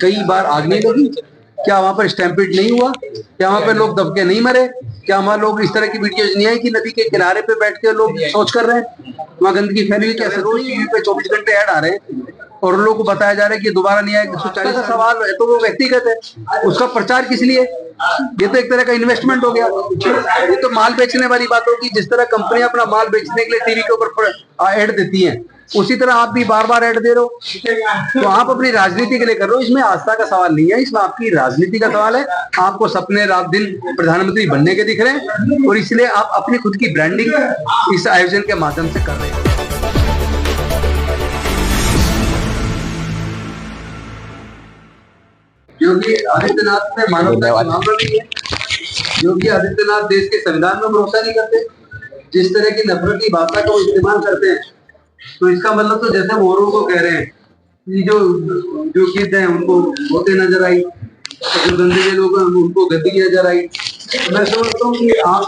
कई बार आग नहीं लगी? क्या वहां पर स्टैम्पेड नहीं हुआ? क्या वहां पर लोग दबके नहीं मरे? क्या वहां लोग इस तरह की वीडियोज नहीं आई कि नदी के किनारे पे बैठ के लोग शौच कर रहे हैं, वहां गंदगी फैली हुई? क्या रोज टीवी पे 24 घंटे ऐड आ रहे हैं और लोगों को बताया जा रहा है कि दोबारा नहीं आएगा? 140 का सवाल है तो वो व्यक्तिगत है, उसका प्रचार किस लिए? ये तो एक तरह का इन्वेस्टमेंट हो गया। ये तो माल बेचने वाली बात होगी। जिस तरह कंपनियां अपना माल बेचने के लिए टीवी के ऊपर ऐड देती हैं, उसी तरह आप भी बार बार ऐड दे रहे हो। तो आप अपनी राजनीति के लिए कर रहे हो। इसमें आस्था का सवाल नहीं है, इसमें आपकी राजनीति का सवाल है। आपको सपने रात दिन प्रधानमंत्री बनने के दिख रहे हैं और इसलिए आप अपनी खुद की ब्रांडिंग इस आयोजन के माध्यम से कर रहे हैं। योगी आदित्यनाथ में मानवता की मांग भी है। योगी आदित्यनाथ देश के संविधान में भरोसा नहीं करते। जिस तरह की नफरत की भाषा का वो इस्तेमाल करते हैं, तो इसका मतलब तो जैसे मोरों को कह रहे हैं कि जो गीत है उनको होते नजर आई, जो गंदे लोग हैं उनको गद्दी नजर आई। मैं समझता हूँ कि आप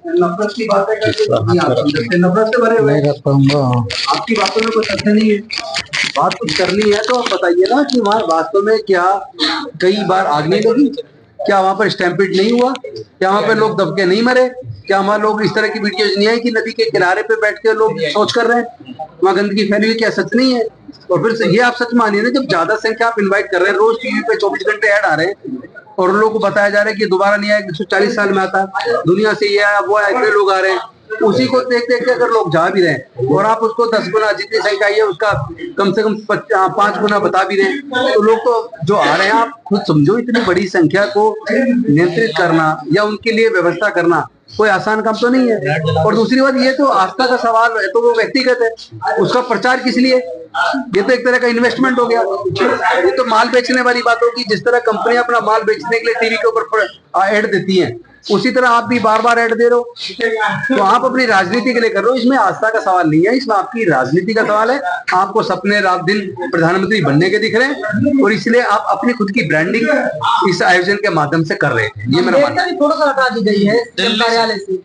नफरत की बातें करके नफरत से भरे हुए आपकी बातों में कोई तथ्य नहीं है। बात कुछ करनी है तो आप बताइए ना कि वहाँ वास्तव में क्या कई बार आग नहीं लगी? क्या वहां पर स्टैम्पेड नहीं हुआ? क्या वहां पर लोग दबके नहीं मरे? क्या वहां लोग इस तरह की वीडियोज नहीं आई कि नदी के किनारे पे बैठ के लोग शौच कर रहे हैं, वहां गंदगी फैली हुई? क्या सच नहीं है? और फिर से ये आप सच मानिए ना, जब ज्यादा संख्या आप इन्वाइट कर रहे हैं, रोज टीवी पे 24 घंटे ऐड आ रहे हैं और लोगों को बताया जा रहा है कि दोबारा नहीं आएगा, 140 साल में आता है, दुनिया से ये आया वो इतने लोग आ रहे हैं। उसी को देख देख के अगर लोग जा भी रहे हैं और आप उसको 10 गुना जितनी संख्या है उसका कम से कम 5 गुना बता भी रहे हैं, तो लोग तो जो आ रहे हैं, आप खुद समझो, इतनी बड़ी संख्या को नियंत्रित करना या उनके लिए व्यवस्था करना कोई आसान काम तो नहीं है। और दूसरी बात, ये तो आस्था का सवाल है तो वो व्यक्तिगत है, उसका प्रचार किस लिए? ये तो एक तरह का इन्वेस्टमेंट हो गया। ये तो माल बेचने वाली बात होगी। जिस तरह कंपनियां अपना माल बेचने के लिए टीवी के ऊपर ऐड देती हैं, उसी तरह आप भी बार बार ऐड दे रहे हो। तो आप अपनी राजनीति के लिए कर रहे हो। इसमें आस्था का सवाल नहीं है, इसमें आपकी राजनीति का सवाल है। आपको सपने रात दिन प्रधानमंत्री बनने के दिख रहे हैं और इसलिए आप अपनी खुद की ब्रांडिंग इस आयोजन के माध्यम से कर रहे हैं। ये मेरा मानना है। थोड़ा सा हटा दी गई है कार्यालय से,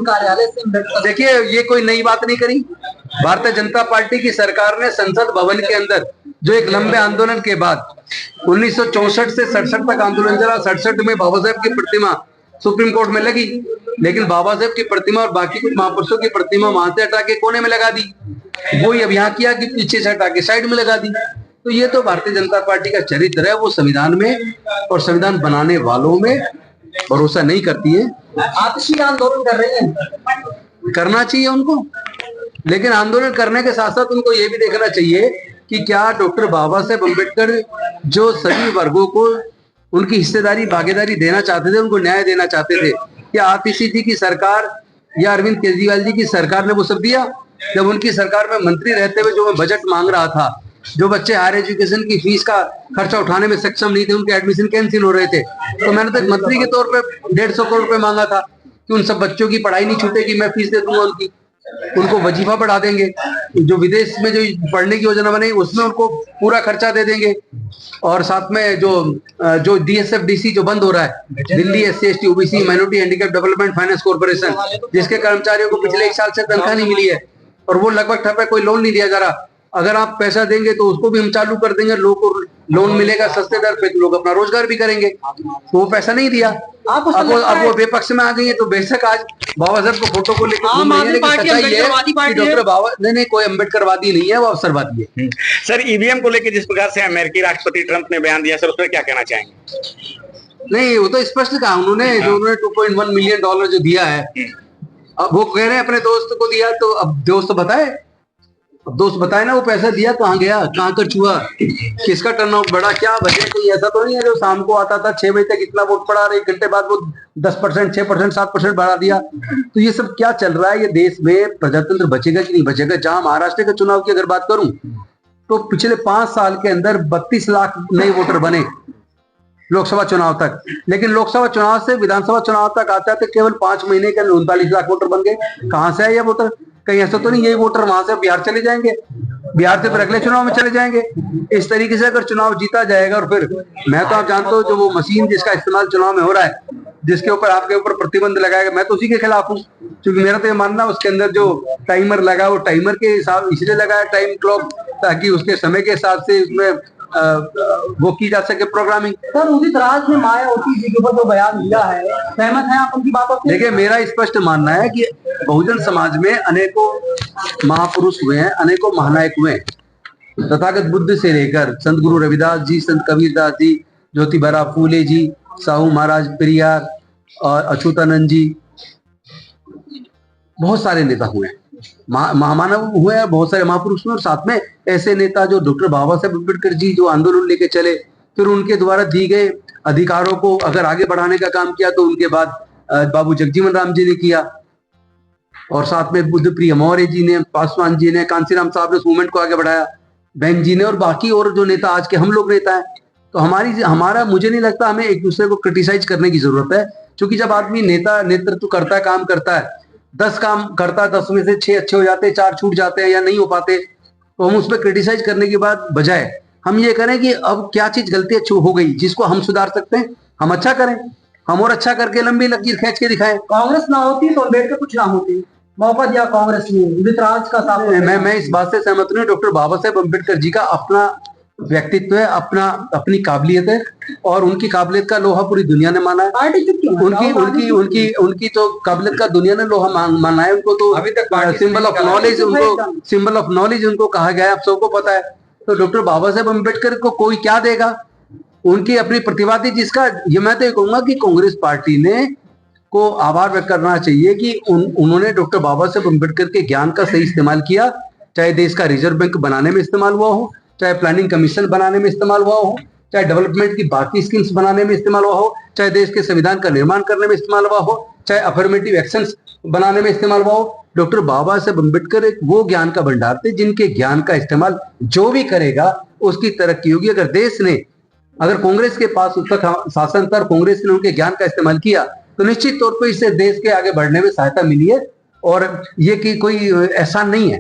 कार्यालय से। देखिए, ये कोई नई बात नहीं करी। भारतीय जनता पार्टी की सरकार ने संसद भवन के अंदर जो एक लंबे आंदोलन के बाद 1964 से 67 तक आंदोलन चला, 67 में बाबा साहेब की प्रतिमा सुप्रीम कोर्ट में लगी, लेकिन बाबा साहेब की प्रतिमा और बाकी कुछ महापुरुषों की प्रतिमा वहां से हटा के कोने में लगा दी। वही अब यहाँ किया कि पीछे से हटा के साइड में लगा दी। तो ये तो भारतीय जनता पार्टी का चरित्र है, वो संविधान में और संविधान बनाने वालों में भरोसा नहीं करती है। आतिशी आंदोलन कर रहे हैं, करना चाहिए उनको, लेकिन आंदोलन करने के साथ साथ उनको ये भी देखना चाहिए कि क्या डॉक्टर बाबा साहेब अम्बेडकर जो सभी वर्गों को उनकी हिस्सेदारी भागीदारी देना चाहते थे, उनको न्याय देना चाहते थे, क्या आतिशी जी की सरकार या अरविंद केजरीवाल जी की सरकार ने वो सब दिया? जब उनकी सरकार में मंत्री रहते हुए जो मैं बजट मांग रहा था, जो बच्चे हायर एजुकेशन की फीस का खर्चा उठाने में सक्षम नहीं थे, उनके एडमिशन कैंसिल हो रहे थे, तो मैंने तो मंत्री के तौर पर 150 करोड़ रुपए मांगा था कि उन सब बच्चों की पढ़ाई नहीं छूटेगी, मैं फीस दे दूंगा उनकी, उनको वजीफा बढ़ा देंगे, जो विदेश में जो पढ़ने की योजना बनी उसमें उनको पूरा खर्चा दे देंगे, और साथ में जो DSFDC जो बंद हो रहा है, Delhi SC ST OBC minority handicap development finance corporation, जिसके कर्मचारियों को पिछले 1 साल से तनख्वाह नहीं मिली है और वो लगभग ठप है, कोई लोन नहीं दिया जा रहा। अगर आप पैसा देंगे तो उसको भी हम चालू कर देंगे, लोगों को लोन मिलेगा सस्ते दर पे, लोग अपना रोजगार भी करेंगे। तो वो पैसा नहीं दिया, अब वो विपक्ष में आ गई है। तो बेशक आज बाबा साहब को फोटो को लेकर डॉक्टर बाबा नहीं, कोई अम्बेडकरवादी नहीं है, वो अवसरवादी है। सर, EVM को लेकर जिस प्रकार से अमेरिकी राष्ट्रपति ट्रंप ने बयान दिया, सर उस पर क्या कहना चाहेंगे? नहीं, वो तो स्पष्ट कहा उन्होंने, जो उन्होंने $2.1 मिलियन जो दिया है, अब वो कह रहे हैं अपने दोस्त को दिया, तो अब दोस्त बताए, अब दोस्त बताए ना वो पैसा दिया कहाँ गया, कहाँ खर्च हुआ, किसका टर्नआउट बढ़ा, क्या वजह? कोई ऐसा तो नहीं है जो शाम को आता था 6 बजे तक इतना वोट पड़ा और 1 घंटे बाद वो 10%, 6%, 7% बढ़ा दिया। तो ये सब क्या चल रहा है? ये देश में प्रजातंत्र बचेगा कि नहीं बचेगा? जहां महाराष्ट्र के चुनाव की अगर बात करूं तो पिछले 5 साल के अंदर 32 लाख नए वोटर बने लोकसभा चुनाव तक, लेकिन लोकसभा चुनाव से विधानसभा चुनाव तक आते आते केवल 5 महीने के अंदर 39 लाख वोटर बन गए। कहां से आए ये वोटर? कहीं ऐसा तो नहीं यही वोटर वहां से बिहार चले जाएंगे, बिहार से फिर अगले चुनाव में चले जाएंगे? इस तरीके से अगर चुनाव जीता जाएगा, और फिर मैं तो आप जानते हो जो वो मशीन जिसका इस्तेमाल चुनाव में हो रहा है, जिसके ऊपर आपके ऊपर प्रतिबंध लगाएगा, मैं तो उसी के खिलाफ हूँ। क्योंकि मेरा तो ये मानना उसके अंदर जो टाइमर लगा वो टाइमर के हिसाब इसलिए लगा है, टाइम क्लॉक, ताकि उसके समय के हिसाब से उसमें वो की जा सके प्रोग्रामिंग। सर उदित राज ने मायावती जी के ऊपर जो बयान दिया है, सहमत हैं आप उनकी बातों से? देखिए, मेरा स्पष्ट मानना है कि बहुजन समाज में अनेकों महापुरुष हुए हैं, अनेकों महानायक हुए हैं। तथागत बुद्ध से लेकर संत गुरु रविदास जी, संत कबीरदास जी, ज्योतिबा फूले जी, साहू महाराज पेरियार और अच्युतानंद जी, बहुत सारे नेता हुए हैं, महामानव हुए हैं, बहुत सारे महापुरुष हुए। और साथ में ऐसे नेता जो डॉक्टर बाबा साहेब अम्बेडकर जी जो आंदोलन लेके चले, फिर उनके द्वारा दी गए अधिकारों को अगर आगे बढ़ाने का काम किया, तो उनके बाद बाबू जगजीवन राम जी ने किया, और साथ में बुद्ध प्रिय मौर्य जी ने, पासवान जी ने, कांसीराम साहब ने उस मूवमेंट को आगे बढ़ाया, बहन जी ने, और बाकी और जो नेता आज के हम लोग नेता हैं। तो हमारा मुझे नहीं लगता हमें एक दूसरे को क्रिटिसाइज करने की जरूरत है, क्योंकि जब आदमी नेता नेतृत्व करता है, काम करता है, 10 काम करता है, 10 में से 6 अच्छे हो जाते हैं, 4 छूट जाते हैं या नहीं हो पाते, तो हम उस पर क्रिटिसाइज करने के बाद बजाय हम ये करें कि अब क्या चीज गलती हो गई जिसको हम सुधार सकते हैं, हम अच्छा करें, हम और अच्छा करके लंबी लकीर खींच के दिखाएं। कांग्रेस ना होती तो अम्बेडकर कुछ ना होती, मौका दिया कांग्रेस ने, उदित राज का साथ। मैं इस बात से सहमत नहीं। डॉक्टर बाबा साहेब अम्बेडकर जी का अपना व्यक्तित्व है, अपनी काबिलियत है, और उनकी काबिलियत का लोहा पूरी दुनिया ने माना है। उनकी तो काबिलियत का दुनिया ने लोहा माना है। उनको तो अभी तक सिंबल ऑफ नॉलेज उनको कहा गया है, आप सबको पता है। तो डॉक्टर बाबा साहेब अम्बेडकर को कोई क्या देगा, उनकी अपनी प्रतिभा थी, जिसका ये मैं तो कहूंगा कि कांग्रेस पार्टी ने को आभार व्यक्त करना चाहिए कि उन्होंने डॉक्टर बाबा साहेब अम्बेडकर के ज्ञान का सही इस्तेमाल किया, चाहे देश का रिजर्व बैंक बनाने में इस्तेमाल हुआ हो, चाहे प्लानिंग कमीशन बनाने में इस्तेमाल हुआ हो, चाहे डेवलपमेंट की बाकी स्कीम्स बनाने में इस्तेमाल हुआ हो, चाहे देश के संविधान का निर्माण करने में इस्तेमाल हुआ हो, चाहे अफर्मेटिव एक्शंस बनाने में इस्तेमाल हुआ हो। डॉक्टर बाबा साहेब अम्बेडकर एक वो ज्ञान का भंडार थे जिनके ज्ञान का इस्तेमाल जो भी करेगा उसकी तरक्की होगी। अगर कांग्रेस के पास उस तक शासन था, कांग्रेस ने उनके ज्ञान का इस्तेमाल किया, तो निश्चित तौर पर इससे देश के आगे बढ़ने में सहायता मिली है, और ये कि कोई एहसान नहीं है।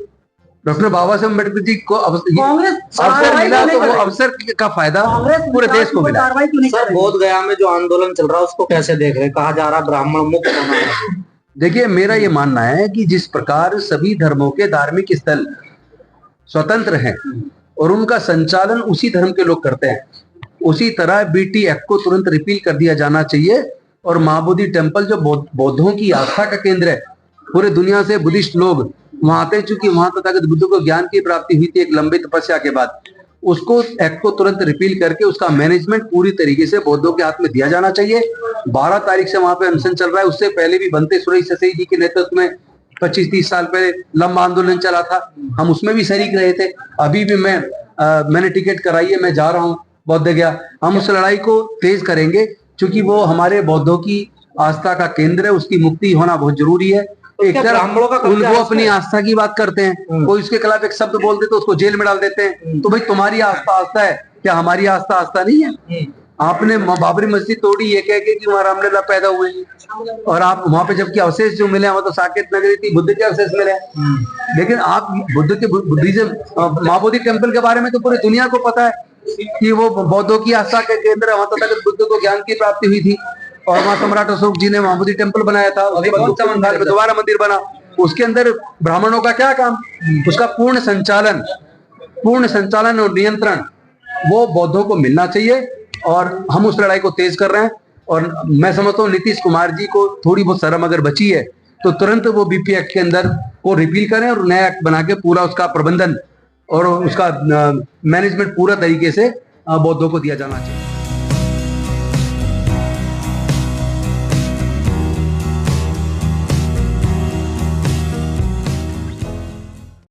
डॉक्टर बाबा साहेब अम्बेडकर जी को अवसर मिला, तो वो अवसर का फायदा पूरे देश को मिला। सर बोध गया में जो आंदोलन चल रहा है उसको कैसे देख रहे हैं? कहा जा रहा है ब्राह्मण मुक्त होना है। देखिए, मेरा ये मानना है कि जिस प्रकार सभी धर्मों के धार्मिक स्थल स्वतंत्र हैं और उनका संचालन उसी धर्म के लोग करते हैं, उसी तरह बीटी एक्ट को तुरंत रिपील कर दिया जाना चाहिए। और महाबोधि टेम्पल जो बौद्धों की आस्था का केंद्र है, पूरे दुनिया से बुद्धिस्ट लोग वहां आते हैं, चूंकि वहां तथागत बुद्ध को ज्ञान की प्राप्ति हुई थी एक लंबी तपस्या के बाद। उसको एक्ट को तुरंत रिपील करके उसका मैनेजमेंट पूरी तरीके से बौद्धों के हाथ में दिया जाना चाहिए। 12 तारीख से वहां पे अनशन चल रहा है, उससे पहले भी बनते सुरेश ससई जी के नेतृत्व में 25-30 साल पहले लंबा आंदोलन चला था, हम उसमें भी शरीक रहे थे। अभी भी मैंने टिकट कराई है, मैं जा रहा हूँ बौद्ध गया। हम उस लड़ाई को तेज करेंगे, क्योंकि वो हमारे बौद्धों की आस्था का केंद्र है, उसकी मुक्ति होना बहुत जरूरी है। एक तरफ उनको अपनी आस्था की बात करते हैं, कोई उसके खिलाफ एक शब्द बोल देते तो उसको जेल में डाल देते हैं। तो भाई तुम्हारी आस्था है, क्या हमारी आस्था नहीं है? आपने बाबरी मस्जिद तोड़ी ये कह के कि वहां रामलीला पैदा हुए, और आप वहां पे जबकि अवशेष जो मिले तो साकेत नगरी थी, बुद्ध के अवशेष मिले। लेकिन आप बुद्धिज्म महाबोधि टेम्पल के बारे में तो पूरी दुनिया को पता है कि वो बौद्धों की आस्था के केंद्र है, वहां तथागत बुद्ध को ज्ञान की प्राप्ति हुई थी, और वहां सम्राट अशोक जी ने महाबोधि टेम्पल बनाया था, दोबारा मंदिर बना। उसके अंदर ब्राह्मणों का क्या काम? उसका पूर्ण संचालन और नियंत्रण वो बौद्धों को मिलना चाहिए, और हम उस लड़ाई को तेज कर रहे हैं। और मैं समझता हूँ नीतीश कुमार जी को थोड़ी बहुत शर्म अगर बची है तो तुरंत वो बीपी एक्ट के अंदर को रिपील करें और नया एक्ट बना के पूरा उसका प्रबंधन और उसका मैनेजमेंट पूरा तरीके से बौद्धों को दिया जाना चाहिए।